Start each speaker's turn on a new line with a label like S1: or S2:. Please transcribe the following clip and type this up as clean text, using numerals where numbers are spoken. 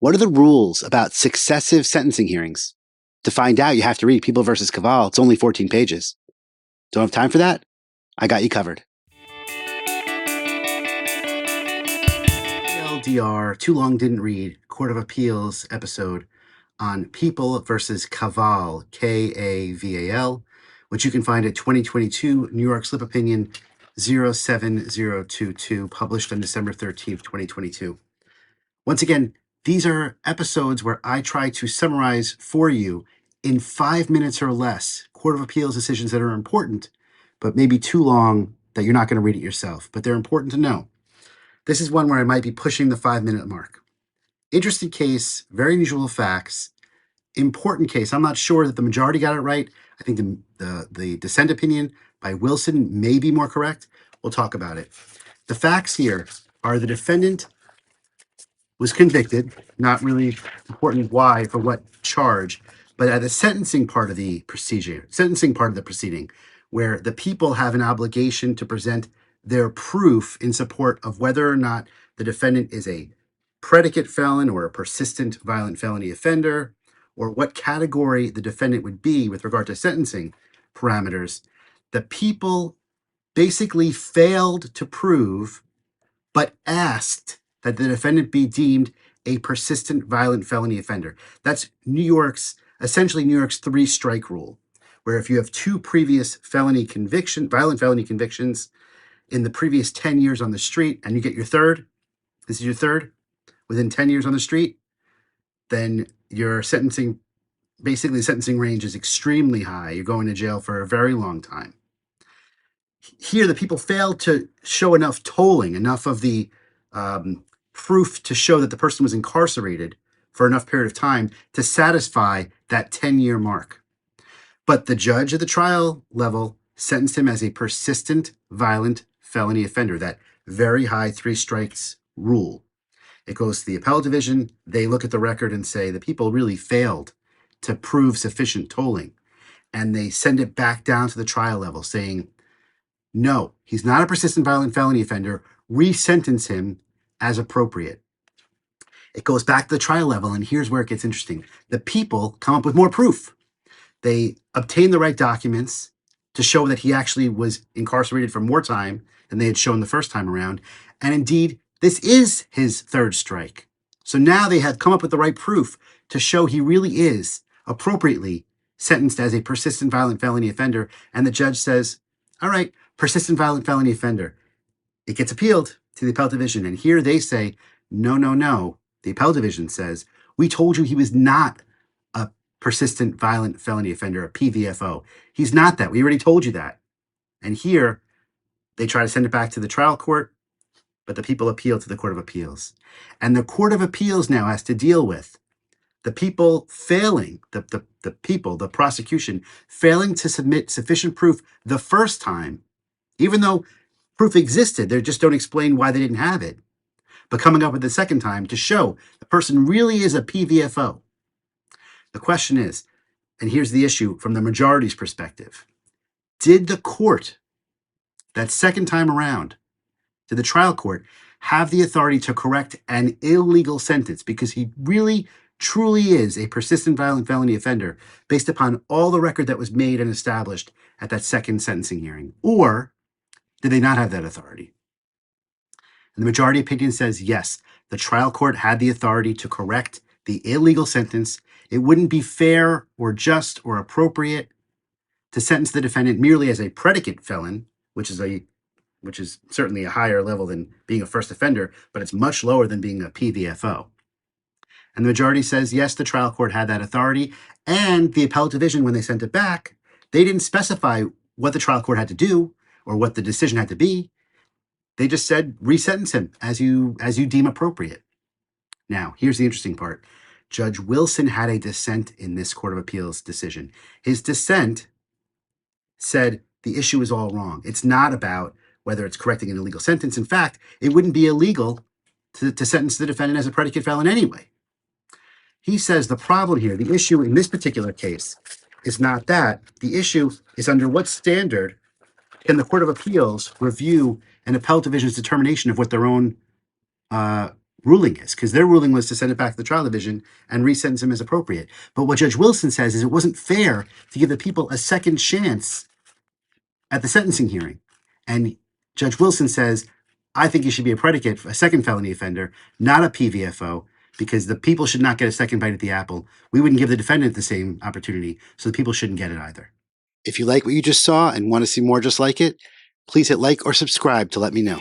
S1: What are the rules about successive sentencing hearings? To find out, you have to read People versus Kaval. It's only 14 pages. Don't have time for that? I got you covered. LDR, Too Long Didn't Read, Court of Appeals episode on People versus Kaval, Kaval, which you can find at 2022 New York Slip Opinion 07022, published on December 13th, 2022. Once again, these are episodes where I try to summarize for you in 5 minutes or less Court of Appeals decisions that are important, but maybe too long that you're not going to read it yourself, but they're important to know. This is one where I might be pushing the 5-minute mark. Interesting case, very unusual facts, important case. I'm not sure that the majority got it right. I think the dissent opinion by Wilson may be more correct. We'll talk about it. The facts here are the defendant was convicted, not really important why, for what charge, but at the sentencing part of the proceeding, where the people have an obligation to present their proof in support of whether or not the defendant is a predicate felon or a persistent violent felony offender, or what category the defendant would be with regard to sentencing parameters. The people basically failed to prove, but asked that the defendant be deemed a persistent violent felony offender. That's essentially New York's 3-strike rule, where if you have 2 previous violent felony convictions in the previous 10 years on the street, and you get your third, this is your third, within 10 years on the street, then your sentencing range is extremely high. You're going to jail for a very long time. Here, the people failed to show enough tolling, enough of the proof to show that the person was incarcerated for enough period of time to satisfy that 10-year mark. But the judge at the trial level sentenced him as a persistent violent felony offender, that very high 3 strikes rule. It goes to the Appellate Division. They look at the record and say the people really failed to prove sufficient tolling. And they send it back down to the trial level saying, no, he's not a persistent violent felony offender. Resentence him as appropriate. It goes back to the trial level, and here's where it gets interesting. The people come up with more proof. They obtain the right documents to show that he actually was incarcerated for more time than they had shown the first time around. And indeed, this is his 3rd strike. So now they have come up with the right proof to show he really is appropriately sentenced as a persistent violent felony offender. And the judge says, all right, persistent violent felony offender. It gets appealed to the Appellate Division. And here they say, no. The Appellate Division says, we told you he was not a persistent violent felony offender, a PVFO. He's not that. We already told you that. And here they try to send it back to the trial court, but the people appeal to the Court of Appeals. And the Court of Appeals now has to deal with the people failing, the prosecution failing to submit sufficient proof the first time, even though proof existed, they just don't explain why they didn't have it, but coming up with the second time to show the person really is a PVFO. The question is, and here's the issue from the majority's perspective, did the court, that second time around, did the trial court have the authority to correct an illegal sentence because he really truly is a persistent violent felony offender based upon all the record that was made and established at that second sentencing hearing? Or did they not have that authority? And the majority opinion says yes, the trial court had the authority to correct the illegal sentence. It wouldn't be fair or just or appropriate to sentence the defendant merely as a predicate felon, which is certainly a higher level than being a first offender, but it's much lower than being a PVFO. And the majority says, yes, the trial court had that authority. And the Appellate Division, when they sent it back, they didn't specify what the trial court had to do or what the decision had to be. They just said, resentence him as you deem appropriate. Now, here's the interesting part. Judge Wilson had a dissent in this Court of Appeals decision. His dissent said the issue is all wrong. It's not about whether it's correcting an illegal sentence. In fact, it wouldn't be illegal to sentence the defendant as a predicate felon anyway. He says the problem here, the issue in this particular case, is not that. The issue is under what standard can the Court of Appeals review an Appellate Division's determination of what their own ruling is, because their ruling was to send it back to the trial division and resentence him as appropriate. But what Judge Wilson says is it wasn't fair to give the people a second chance at the sentencing hearing. And Judge Wilson says, I think he should be a predicate, a second felony offender, not a PVFO, because the people should not get a second bite at the apple. We wouldn't give the defendant the same opportunity, so the people shouldn't get it either. If you like what you just saw and want to see more just like it, please hit like or subscribe to let me know.